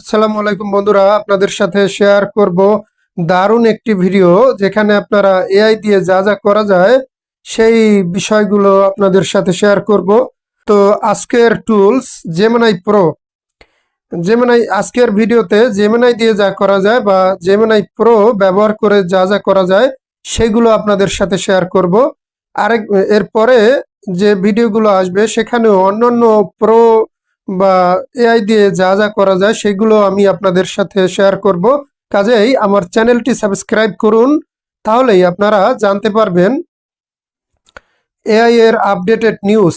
আসসালামু আলাইকুম বন্ধুরা, আপনাদের সাথে শেয়ার করব দারুণ একটি ভিডিও যেখানে আপনারা এআই দিয়ে যা যা করা যায় সেই বিষয়গুলো আপনাদের সাথে শেয়ার করব। তো আজকের টুলস জেমিনাই প্রো। আজকের ভিডিওতে জেমিনাই দিয়ে যা করা যায় বা জেমিনাই প্রো ব্যবহার করে যা যা করা যায় সেগুলো আপনাদের সাথে শেয়ার করব। এরপরে যে ভিডিওগুলো আসবে সেখানেও অন্যান্য প্রো বা এআই দিয়ে যা যা করা যায় সেগুলো আমি আপনাদের সাথে শেয়ার করব। কাজেই আমার চ্যানেলটি সাবস্ক্রাইব করুন, তাহলেই আপনারা জানতে পারবেন এআই এর আপডেটেড নিউজ।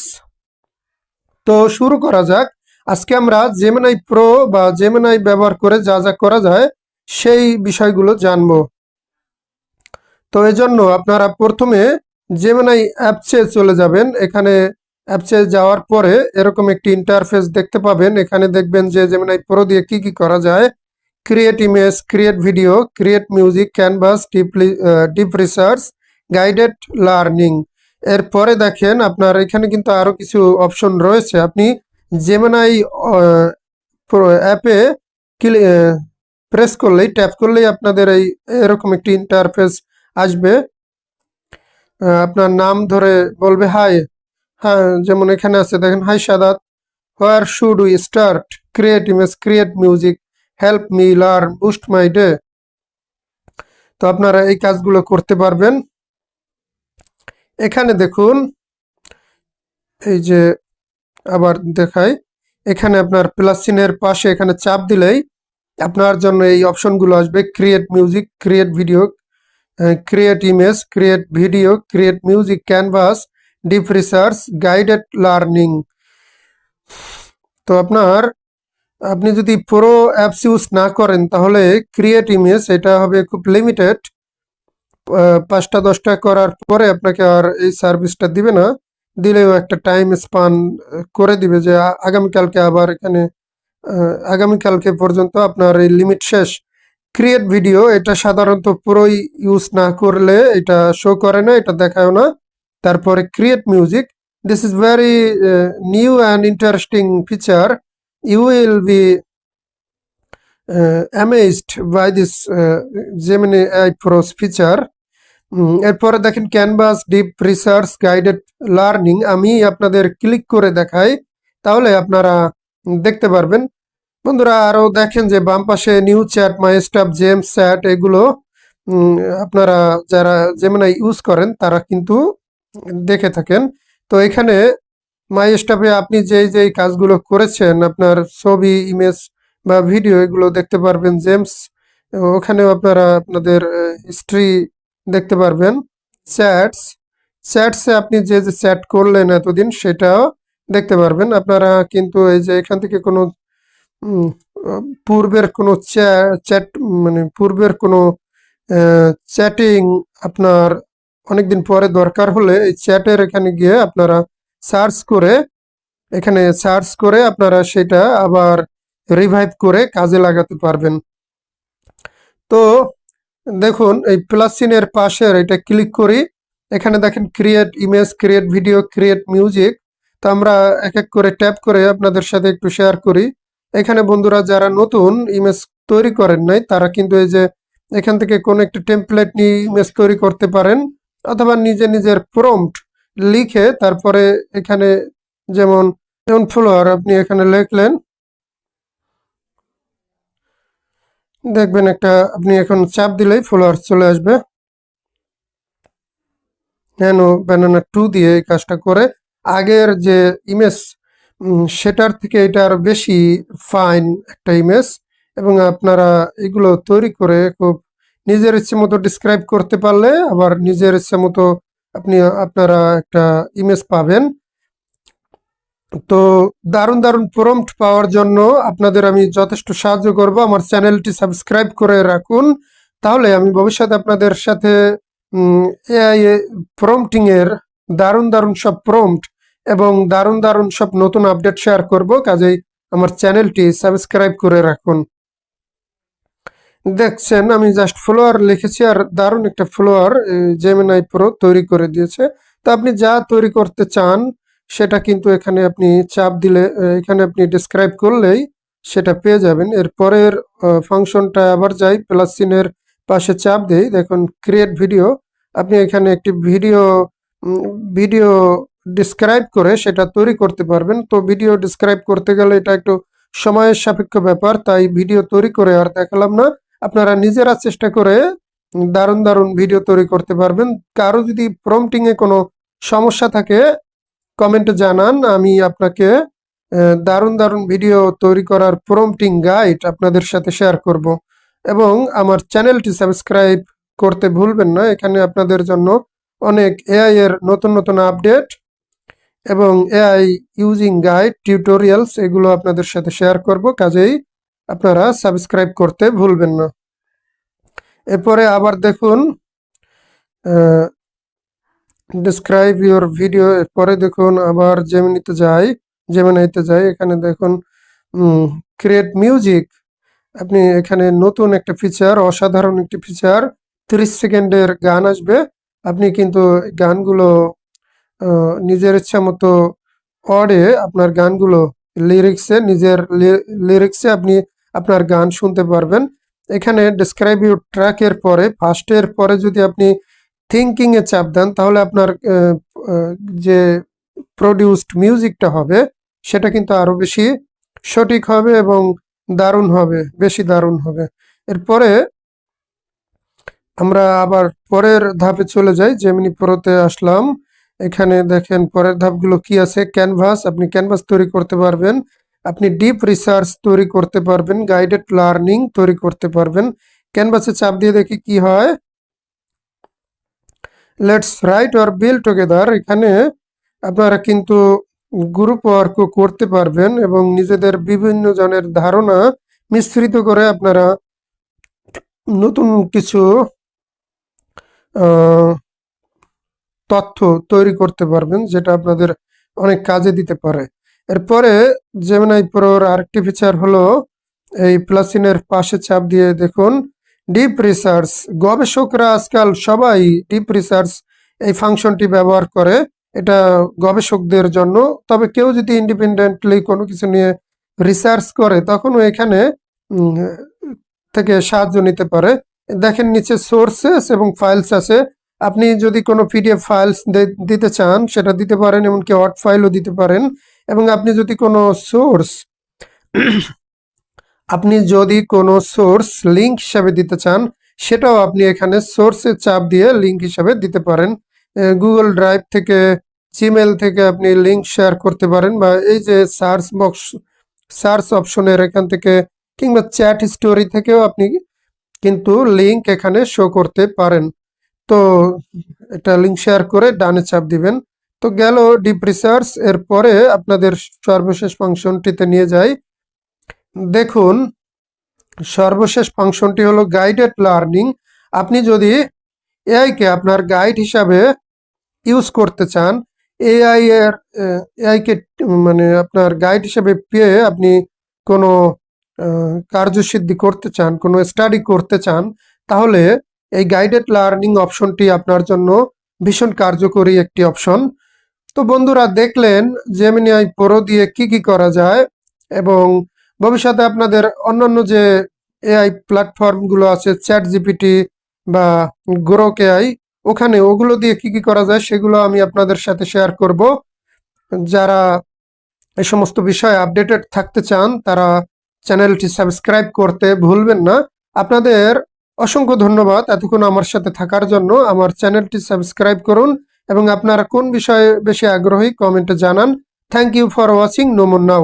তো শুরু করা যাক। আজকে আমরা জেমিনাই প্রো বা জেমিনাই ব্যবহার করে যা যা করা যায় সেই বিষয়গুলো জানব। তো এজন্য আপনারা প্রথমে জেমিনাই অ্যাপসে চলে যাবেন। এখানে অ্যাপসে যাওয়ার পরে এরকম একটি ইন্টারফেস দেখতে পাবেন। এখানে দেখবেন যে জেমিনাই প্রো দিয়ে কি কি করা যায়: create image, create video, create music, canvas, deep research, guided learning. এরপরে দেখেন আপনার এখানে কিন্তু আরো কিছু অপশন রয়েছে। আপনি জেমিনাই অ্যাপে প্রেস করলেই, ট্যাপ করলেই আপনাদের এরকম একটি ইন্টারফেস আসবে। আপনার নাম ধরে বলবে হাই। হ্যাঁ, যেমন এখানে আছে দেখেন, hi Sadat, where should we start, create image, create music, help me learn, boost my day. তো আপনারা এই কাজগুলো করতে পারবেন। এখানে দেখুন, এই যে আবার দেখাই, এখানে আপনার প্লাস চিহ্নের পাশে এখানে চাপ দিলেই আপনার জন্য এই অপশনগুলো আসবে: create music, create video, create image, create video, create music, canvas, deep research, guided learning. তো আপনি যদি প্রো অ্যাপস ইউজ না করেন তাহলে ক্রিয়েট ইমেজ এটা হবে খুব লিমিটেড। 5টা 10টা করার পরে আপনাকে আর এই সার্ভিসটা দিবে না। দিলেও একটা টাইম স্পান করে দিবে যে আগামীকালকে আবার এখানে আগামীকালকে পর্যন্ত আপনার এই লিমিট শেষ। ক্রিয়েট ভিডিও এটা সাধারণত পুরোই ইউজ না করলে এটা শো করে না, এটা দেখায় না। তারপরে create music, this is very new and interesting feature, you will be amazed by this Gemini AI pros feature. এরপরে দেখেন canvas, deep research, guided learning. আমি আপনাদের ক্লিক করে দেখাই, তাহলে আপনারা দেখতে পারবেন। বন্ধুরা আরও দেখেন যে বাম পাশে নিউ চ্যাট, মাই স্টাফ, জেমস চ্যাট, এগুলো আপনারা যারা জেমিনাই ইউজ করেন তারা কিন্তু দেখে থাকেন। তো এখানে মাই স্টাফে আপনি যেই কাজগুলো করেছেন, আপনার ছবি, ইমেজ বা ভিডিও, এগুলো দেখতে পারবেন। জেমস, ওখানেও আপনারা আপনাদের হিস্ট্রি দেখতে পারবেন। চ্যাটসে আপনি যে চ্যাট করলেন এতদিন সেটাও দেখতে পারবেন। আপনারা কিন্তু এই যে এখান থেকে কোনো পূর্বের কোনো চ্যাট মানে পূর্বের কোনো চ্যাটিং আপনার অনেকদিন পরে দরকার হলে এই চ্যাটের এখানে গিয়ে আপনারা সার্চ করে আপনারা সেটা আবার রিভাইভ করে কাজে লাগাতে পারবেন। তো দেখুন এই প্লাস চিহ্নের পাশের এটা ক্লিক করি। এখানে দেখেন create image, create video, create music. তো আমরা এক এক করে ট্যাপ করে আপনাদের সাথে একটু শেয়ার করি। এখানে বন্ধুরা যারা নতুন ইমেজ তৈরি করেন নাই তারা কিন্তু এই যে এখান থেকে কোনো একটা টেমপ্লেট নিয়ে ইমেজ তৈরি করতে পারেন, অথবা নিজের প্রম্পট লিখে তারপরে এখানে যেমন ফলোয়ার আপনি এখানে লিখলেন, দেখবেন একটা আপনি এখন চাপ দিলেই ফলোয়ার চলে আসবে। ন্যানো ব্যানানা 2 দিয়ে এই কাজটা করে আগের যে ইমেজ সেটার থেকে এটা আরো বেশি ফাইন একটা ইমেজ, এবং আপনারা এগুলো তৈরি করে খুব নিজের ইচ্ছে মতো ডিসক্রাইব করতে পারলে আবার নিজের ইচ্ছে মতো আপনারা একটা ইমেজ পাবেন। তো দারুণ দারুণ প্রম্পট পাওয়ার জন্য আপনাদের আমি যথেষ্ট সাহায্য করব। আমার চ্যানেলটি সাবস্ক্রাইব করে রাখুন, তাহলে আমি ভবিষ্যতে আপনাদের সাথে এআই প্রম্পটিং এর দারুণ দারুণ সব প্রম্পট এবং দারুণ দারুণ সব নতুন আপডেট শেয়ার করব। কাজেই আমার চ্যানেলটি সাবস্ক্রাইব করে রাখুন। দেখছেন আমি জাস্ট ফলোয়ার লিখেছি আর দারুণ একটা ফলোয়ার জেমিনাই প্রো তৈরি করে দিয়েছে। তো আপনি যা তৈরি করতে চান সেটা কিন্তু এখানে আপনি চাপ দিলে, এখানে আপনি ডিসক্রাইব করলেই সেটা পেয়ে যাবেন। এর পরের ফাংশনটা আবার যাই, প্লাস চিহ্নের পাশে চাপ দেই, দেখুন ক্রিয়েট ভিডিও। আপনি এখানে একটি ভিডিও ডিসক্রাইব করে সেটা তৈরি করতে পারবেন। তো ভিডিও ডিসক্রাইব করতে গেলে এটা একটু সময়ের সাপেক্ষ ব্যাপার, তাই ভিডিও তৈরি করে আর দেখালাম না। আপনারা নিজেরা চেষ্টা করে দারুণ দারুণ ভিডিও তৈরি করতে পারবেন। কারো যদি প্রম্পটিংয়ে কোনো সমস্যা থাকে কমেন্টে জানান, আমি আপনাকে দারুণ দারুণ ভিডিও তৈরি করার প্রম্পটিং গাইড আপনাদের সাথে শেয়ার করব। এবং আমার চ্যানেলটি সাবস্ক্রাইব করতে ভুলবেন না, এখানে আপনাদের জন্য অনেক এআই এর নতুন নতুন আপডেট এবং এআই ইউজিং গাইড টিউটোরিয়ালস এগুলো আপনাদের সাথে শেয়ার করব, কাজেই আপনারা সাবস্ক্রাইব করতে ভুলবেন না। এরপরে আবার দেখুন ডিসক্রাইব ইউর ভিডিও, এরপরে দেখুন আবার জেমিনিতে যাই, এখানে দেখুন ক্রিয়েট মিউজিক। আপনি এখানে নতুন একটা ফিচার, অসাধারণ একটি ফিচার, 30 সেকেন্ডের গান আসবে। আপনি কিন্তু গানগুলো নিজের ইচ্ছা মতো অডে আপনার গানগুলো নিজের লিরিক্সে আপনি আপনার গান শুনতে পারবেন। এখানে ডিসক্রাইব ইউর ট্র্যাকের পরে ফার্স্টের পরে যদি আপনি থিঙ্কিং এ চাপ দেন, তাহলে আপনার যে প্রডিউসড মিউজিকটা হবে সেটা কিন্তু আরো বেশি সঠিক হবে এবং দারুণ হবে, বেশি দারুণ হবে। এরপরে আমরা আবার পরের ধাপে চলে যাই, জেমিনি প্রোতে আসলাম। এখানে দেখেন পরের ধাপগুলো কি আছে। ক্যানভাস, আপনি ক্যানভাস তৈরি করতে পারবেন, আপনি ডিপ রিসার্চ তৈরি করতে পারবেন, গাইডেড লার্নিং তৈরি করতে পারবেন। ক্যানভাসে চাপ দিয়ে দেখি কি হয়। Let's write or build together, এখানে আপনারা কিন্তু গ্রুপ ওয়ার্ক করতে পারবেন এবং নিজেদের বিভিন্ন জনের ধারণা মিশ্রিত করে আপনারা নতুন কিছু তথ্য তৈরি করতে পারবেন, যেটা আপনাদের অনেক কাজে দিতে পারে। এরপরে জেমিনাই প্রোর আরেকটি ফিচার হলো এই প্লাসিনের পাশে চাপ দিয়ে দেখুন ডিপ রিসার্চ। গবেষকরা আজকাল সবাই ডিপ রিসার্চ এই ফাংশনটি ব্যবহার করে, এটা গবেষকদের জন্য। তবে কেউ যদি ইন্ডিপেন্ডেন্টলি কোনো কিছু নিয়ে রিসার্চ করে তখনও এখানে থেকে সাহায্য নিতে পারে। দেখেন নিচে সোর্সেস এবং ফাইলস আছে, আপনি যদি কোনো পিডিএফ ফাইলস দিতে চান সেটা দিতে পারেন, এমনকি ওয়ার্ড ফাইলও দিতে পারেন। এবং আপনি যদি কোনো সোর্স লিঙ্ক হিসাবে দিতে চান, সেটাও আপনি এখানে সোর্সে চাপ দিয়ে লিঙ্ক হিসাবে দিতে পারেন। গুগল ড্রাইভ থেকে, জিমেল থেকে আপনি লিঙ্ক শেয়ার করতে পারেন, বা এই যে সার্চ অপশনের এখান থেকে, কিংবা চ্যাট স্টোরি থেকেও আপনি কিন্তু লিঙ্ক এখানে শো করতে পারেন। তো এটা লিঙ্ক শেয়ার করে ডানে চাপ দিবেন। তো গেল ডিপ রিসার্চ। এরপরে আপনাদের সর্বশেষ ফাংশনটিতে নিয়ে যাই। দেখুন সর্বশেষ ফাংশনটি হলো গাইডেড লার্নিং। আপনি যদি এআই কে আপনার গাইড হিসাবে ইউজ করতে চান, এআই কে মানে আপনার গাইড হিসাবে পেয়ে আপনি কোনো কার্যসিদ্ধি করতে চান, কোনো স্টাডি করতে চান, তাহলে এই গাইডেড লার্নিং অপশনটি আপনার জন্য ভীষণ কার্যকরী একটি অপশন। তো বন্ধুরা দেখলেন জেমিনি প্রো দিয়ে কি কি করা যায়, এবং ভবিষ্যতে আপনাদের অন্যান্য যে এআই প্ল্যাটফর্মগুলো আছে, চ্যাট জিপিটি বা গ্রোক এআই, ওগুলো দিয়ে কি কি করা যায় সেগুলো আমি আপনাদের সাথে শেয়ার করব। যারা এই সমস্ত বিষয়ে আপডেটেড থাকতে চান তারা চ্যানেলটি সাবস্ক্রাইব করতে ভুলবেন না। আপনাদের অসংখ্য ধন্যবাদ এতক্ষণ আমার সাথে থাকার জন্য। আমার চ্যানেলটি সাবস্ক্রাইব করুন এবং আপনারা কোন বিষয়ে বেশি আগ্রহী কমেন্টে জানান। Thank you for watching. No more now.